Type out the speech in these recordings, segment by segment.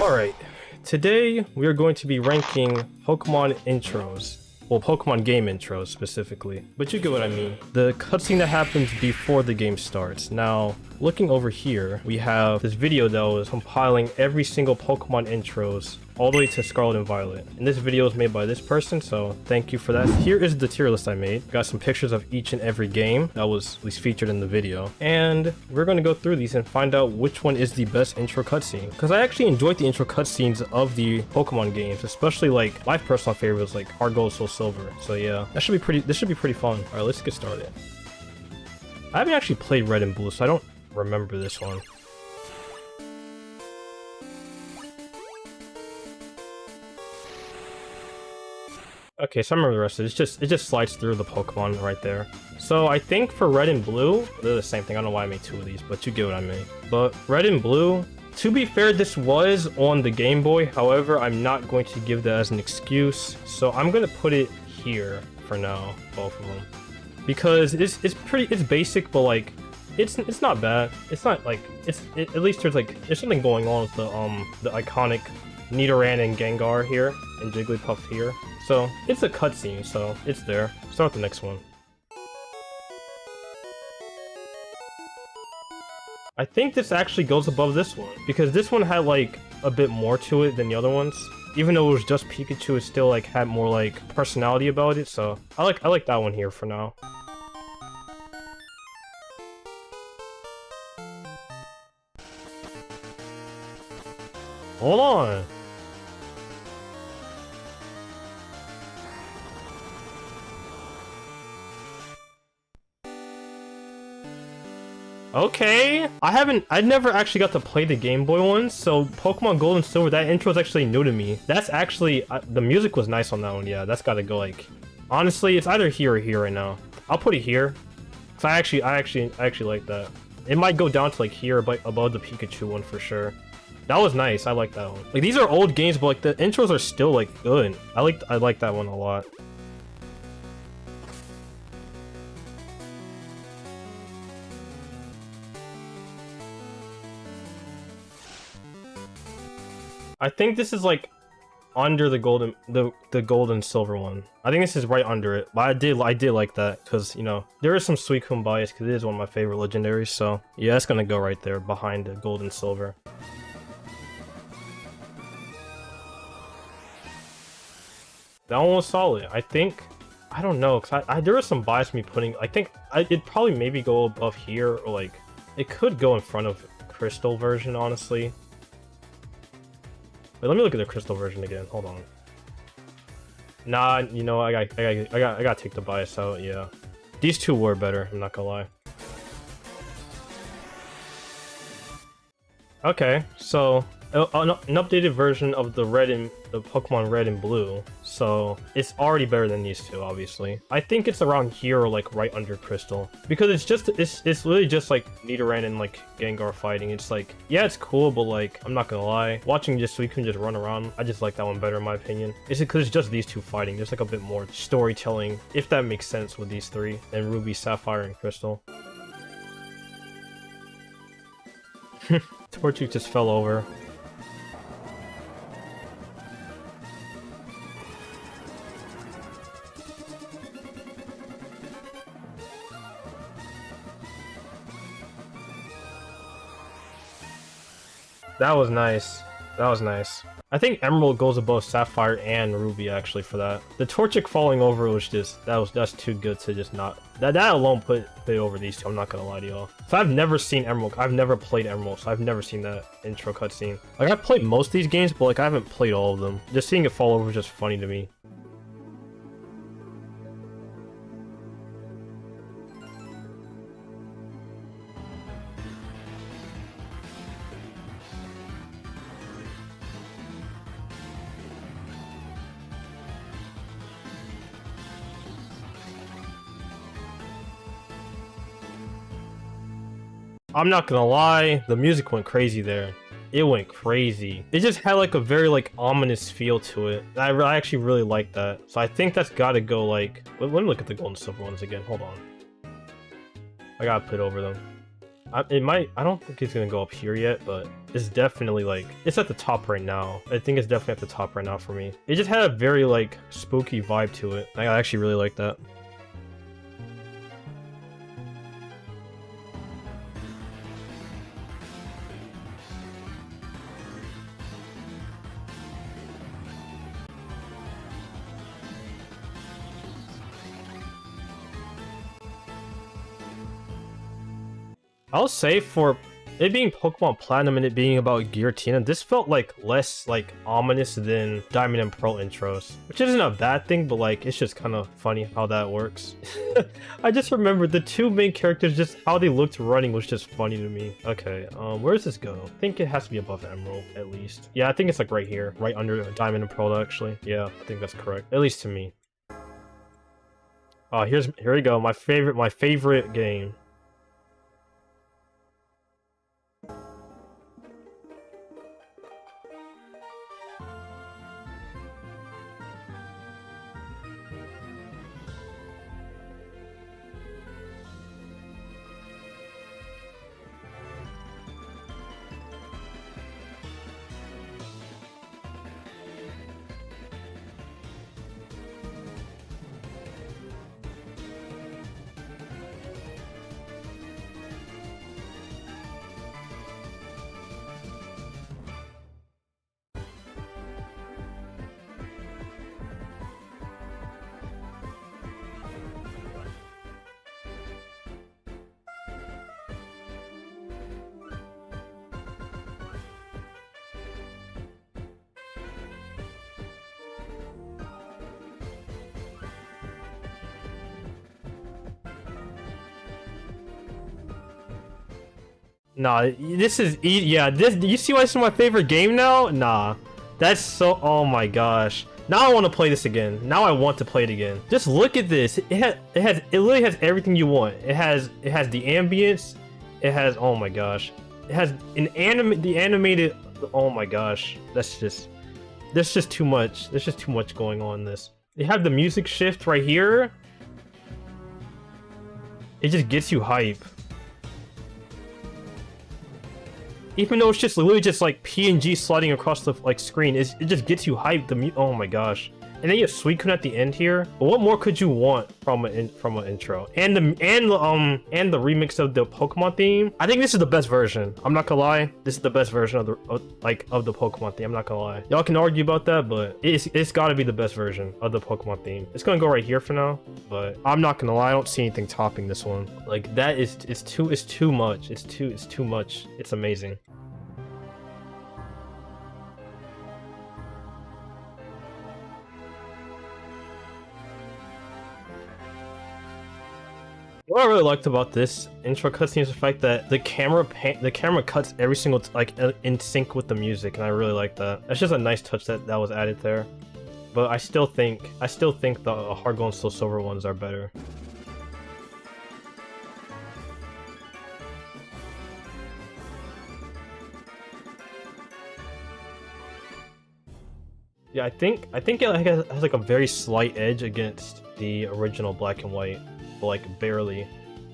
Alright, today we are going to be ranking Pokemon intros. Well, Pokemon game intros specifically, but you get what I mean. The cutscene that happens before the game starts. Now, looking over here, we have this video that was compiling every single Pokemon intros all the way to Scarlet and Violet. And this video is made by this person, so thank you for that. Here is the tier list I made. Got some pictures of each and every game that was at least featured in the video. And we're going to go through these and find out which one is the best intro cutscene. Because I actually enjoyed the intro cutscenes of the Pokemon games, especially like my personal favorites like HeartGold, SoulSilver. So yeah, this should be pretty fun. All right, let's get started. I haven't actually played Red and Blue, so I don't remember this one. Okay, so I remember the rest of it. It just slides through the Pokemon right there. So I think for Red and Blue, they're the same thing. I don't know why I made two of these, but you get what I mean. But Red and Blue, to be fair, this was on the Game Boy. However, I'm not going to give that as an excuse. So I'm going to put it here for now, both of them. Because it's basic, but like, it's not bad. It's not like, at least there's something going on with the iconic Nidoran and Gengar here, and Jigglypuff here. So, it's a cutscene, so it's there. Start with the next one. I think this actually goes above this one, because this one had like a bit more to it than the other ones. Even though it was just Pikachu, it still like had more like personality about it, so I like that one here for now. Hold on. Okay, I never actually got to play the Game Boy ones, so Pokemon Gold and Silver, that intro is actually new to me. That's actually, the music was nice on that one, yeah, that's gotta go like, honestly, it's either here or here right now. I'll put it here, cause I actually like that. It might go down to like here, but above the Pikachu one for sure. That was nice, I like that one. Like, these are old games, but like the intros are still like good. I like that one a lot. I think this is like under the gold and silver one. I think this is right under it, but I did like that because, you know, there is some Suicune bias because it is one of my favorite legendaries. So yeah, it's gonna go right there behind the gold and silver. That one was solid. I think, I don't know, because there was some bias me putting, I think it'd probably maybe go above here, or like it could go in front of Crystal version, honestly. Wait, let me look at the Crystal version again. Hold on. Nah, you know, I gotta take the bias out. Yeah, these two were better. I'm not gonna lie. Okay, so an updated version of the Pokemon Red and Blue, so it's already better than these two, obviously. I think it's around here or like right under Crystal, because it's literally just like Nidoran and like Gengar fighting. It's like, yeah, it's cool, but like, I'm not gonna lie, watching just so we can just run around, I just like that one better in my opinion. It's because it's just these two fighting. There's like a bit more storytelling, if that makes sense, with these three, than Ruby, Sapphire, and Crystal. Torchic just fell over. That was nice. That was nice. I think Emerald goes above Sapphire and Ruby actually for that. The Torchic falling over was just, that's too good to just not. That alone put it over these two. I'm not gonna lie to y'all. So I've never seen Emerald. I've never played Emerald, so I've never seen that intro cutscene. Like, I've played most of these games, but like I haven't played all of them. Just seeing it fall over is just funny to me. I'm not gonna lie, the music went crazy there. It went crazy. It just had like a very like ominous feel to it. I actually really like that. So I think that's gotta go like, let me look at the gold and silver ones again. Hold on. I gotta put over them. It might. I don't think it's gonna go up here yet, but it's definitely like it's at the top right now. I think it's definitely at the top right now for me. It just had a very like spooky vibe to it. I actually really like that. I'll say for it being Pokemon Platinum and it being about Giratina, this felt like less like ominous than Diamond and Pearl intros, which isn't a bad thing, but like it's just kind of funny how that works. I just remember the two main characters, just how they looked running was just funny to me. Okay, where does this go? I think it has to be above Emerald at least. Yeah, I think it's like right here, right under Diamond and Pearl actually. Yeah, I think that's correct, at least to me. Here we go, my favorite game. Nah, this is yeah. This you see why this is my favorite game now? Nah, that's so. Oh my gosh. Now I want to play this again. Now I want to play it again. Just look at this. It literally has everything you want. It has the ambience. It has oh my gosh. It has the animated. Oh my gosh. There's just too much. There's just too much going on in this. They have the music shift right here. It just gets you hype. Even though it's just literally just like PNG sliding across the like screen, it just gets you hyped. Oh my gosh! And then you have Suicune at the end here. But what more could you want from an intro? And the remix of the Pokemon theme. I think this is the best version. I'm not gonna lie. This is the best version of the Pokemon theme. I'm not gonna lie. Y'all can argue about that, but it's got to be the best version of the Pokemon theme. It's gonna go right here for now, but I'm not gonna lie. I don't see anything topping this one. Like that is too much. It's too much. It's amazing. What I really liked about this intro cutscene is the fact that the camera cuts every single like in sync with the music, and I really like that. That's just a nice touch that was added there. But I still think the HeartGold and SoulSilver ones are better. Yeah, I think it has like a very slight edge against the original Black and White. Like barely.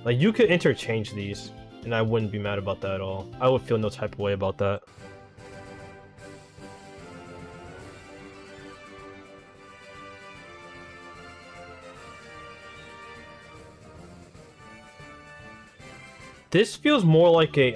Like you could interchange these and I wouldn't be mad about that at all. I would feel no type of way about that. This feels more like a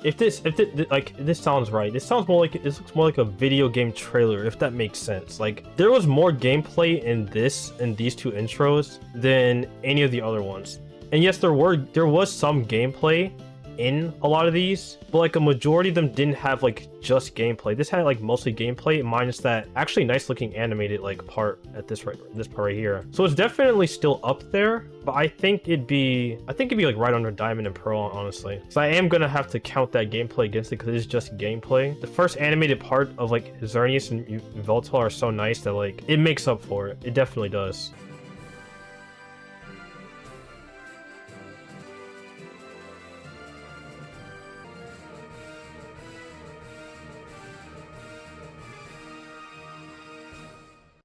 this sounds right. This sounds more like this looks more like a video game trailer, if that makes sense. Like there was more gameplay in these two intros than any of the other ones. And yes, there was some gameplay in a lot of these, but like a majority of them didn't have like just gameplay. This had like mostly gameplay minus that actually nice looking animated like part at this part right here. So it's definitely still up there, but I think it'd be like right under Diamond and Pearl, honestly. So I am gonna have to count that gameplay against it because it's just gameplay. The first animated part of like Xerneas and Yveltal are so nice that like it makes up for it. It definitely does.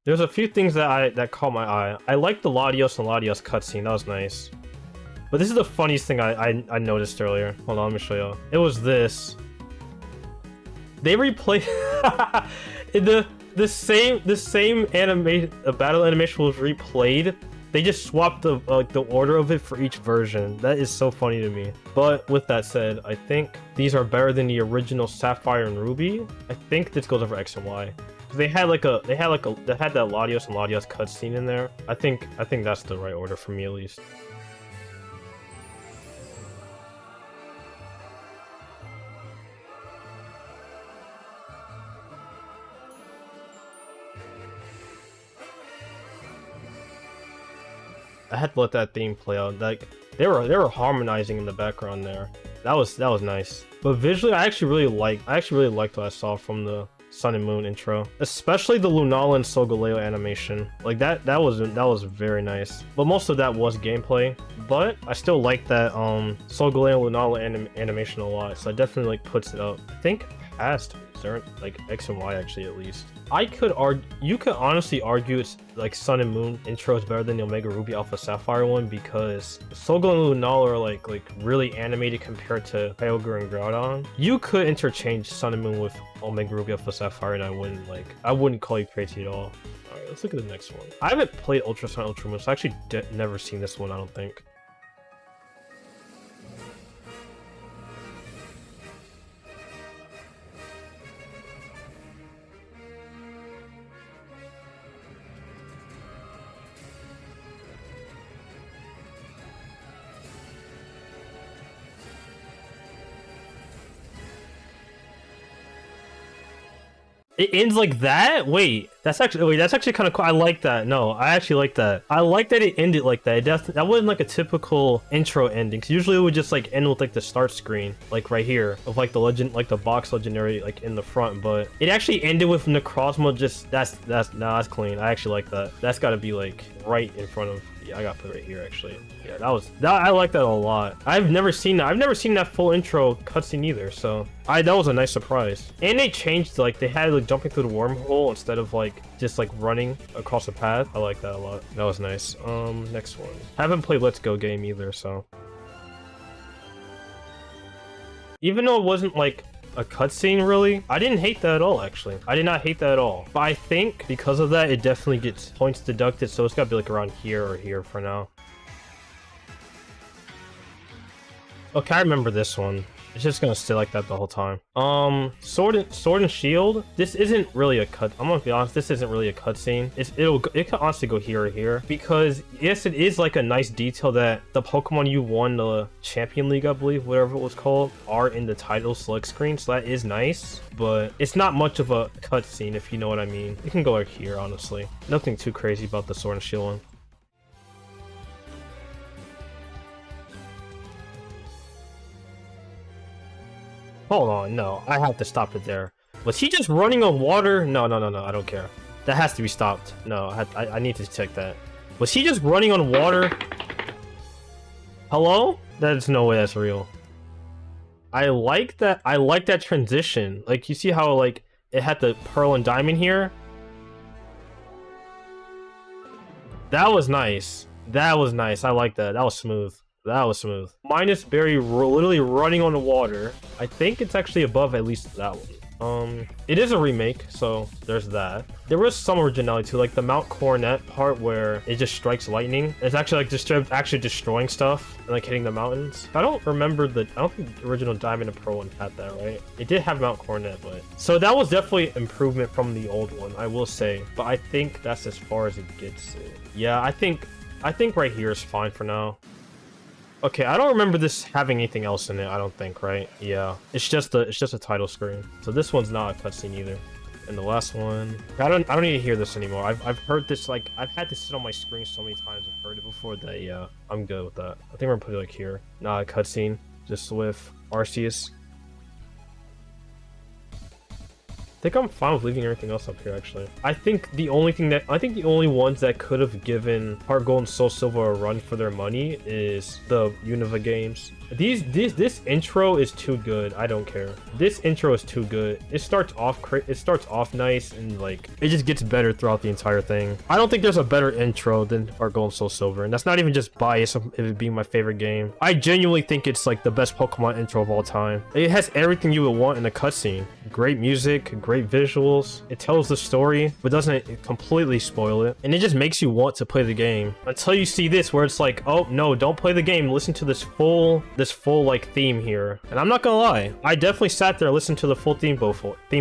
There's a few things that caught my eye. I like the Latios and Latios cutscene. That was nice. But this is the funniest thing I noticed earlier. Hold on, let me show you. It was this. They replayed the same animation. A battle animation was replayed. They just swapped the order of it for each version. That is so funny to me. But with that said, I think these are better than the original Sapphire and Ruby. I think this goes over X and Y. They had that Latios and Latios cutscene in there. I think that's the right order for me at least. I had to let that theme play out. Like they were harmonizing in the background there. That was nice. But visually, I actually really liked what I saw from the Sun and Moon intro, especially the Lunala and Solgaleo animation. Like that was very nice. But most of that was gameplay. But I still like that Solgaleo and Lunala animation a lot. So I definitely like puts it up. I think past like X and Y actually at least. You could honestly argue it's like Sun and Moon intro is better than the Omega Ruby Alpha Sapphire one because Solgaleo and Lunala are like really animated compared to Kyogre and Groudon. You could interchange Sun and Moon with Omega Ruby Alpha Sapphire and I wouldn't call you crazy at all. Alright, let's look at the next one. I haven't played Ultra Sun Ultra Moon, so I actually never seen this one, I don't think. It ends like that? Wait, that's actually kind of cool. I like that. No, I actually like that. I like that it ended like that. That wasn't like a typical intro ending. Cause usually it would just like end with like the start screen, like right here, of like the legend, like the box legendary, like in the front. But it actually ended with Necrozma. Just that's clean. I actually like that. That's got to be like right in front of. Yeah, I got put right here actually. Yeah, I like that a lot. I've never seen that full intro cutscene either. So that was a nice surprise. And they changed like they had like jumping through the wormhole instead of like just like running across the path. I like that a lot. That was nice. Next one. Haven't played Let's Go game either, so. Even though it wasn't like a cutscene really, I didn't hate that at all actually. I did not hate that at all. But I think because of that, it definitely gets points deducted, so it's gotta be like around here or here for now. Okay, I remember this one. It's just gonna stay like that the whole time. Sword and Shield. This isn't really a cut. I'm gonna be honest. This isn't really a cutscene. It could honestly go here or here because yes, it is like a nice detail that the Pokemon you won the Champion League, I believe, whatever it was called, are in the title select screen. So that is nice, but it's not much of a cutscene if you know what I mean. It can go like here, honestly. Nothing too crazy about the Sword and Shield one. Hold on, no, I have to stop it there. Was he just running on water? No, I don't care. That has to be stopped. No, I need to check that. Was he just running on water? Hello? There's no way that's real. I like that transition. Like, you see how, like, it had the pearl and diamond here? That was nice. That was nice. I like that. That was smooth. That was smooth. Minus Berry literally running on the water. I think it's actually above at least that one. It is a remake, so there's that. There was some originality too, like the Mount Coronet part where it just strikes lightning. It's actually like actually destroying stuff and like hitting the mountains. I don't think the original Diamond and Pearl one had that, right? It did have Mount Coronet, but so that was definitely improvement from the old one, I will say. But I think that's as far as it gets. Yeah, I think right here is fine for now. Okay, I don't remember this having anything else in it, I don't think, right? Yeah. It's just a title screen. So this one's not a cutscene either. And the last one, I don't need to hear this anymore. I've heard this, like, I've had this sit on my screen so many times. I've heard it before that, yeah, I'm good with that. I think we're gonna put it like here. Not a cutscene, just with Arceus. I think I'm fine with leaving everything else up here, actually. I think the only ones that could have given HeartGold and SoulSilver a run for their money is the Unova games. This intro is too good. I don't care. This intro is too good. It starts off nice, and like it just gets better throughout the entire thing. I don't think there's a better intro than HeartGold and SoulSilver, and that's not even just bias of it being my favorite game. I genuinely think it's like the best Pokemon intro of all time. It has everything you would want in a cutscene. Great music, great visuals. It tells the story, but doesn't completely spoil it, and it just makes you want to play the game until you see this, where it's like, oh no, don't play the game. Listen to this full like theme here. And I'm not gonna lie, I definitely sat there and listened to the full theme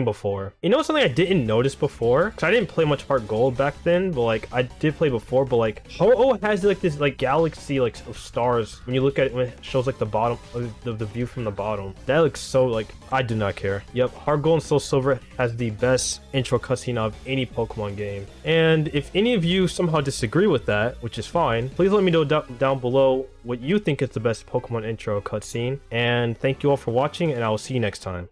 before. You know something I didn't notice before? Because I didn't play much HeartGold back then, but like I did play before, but like it has like this like galaxy like of stars when you look at it, when it shows like the bottom, the view from the bottom. That looks so like, I do not care. Yep, HeartGold and SoulSilver has the best intro cutscene of any Pokemon game. And if any of you somehow disagree with that, which is fine, please let me know down below what you think is the best Pokemon intro cutscene. And thank you all for watching, and I will see you next time.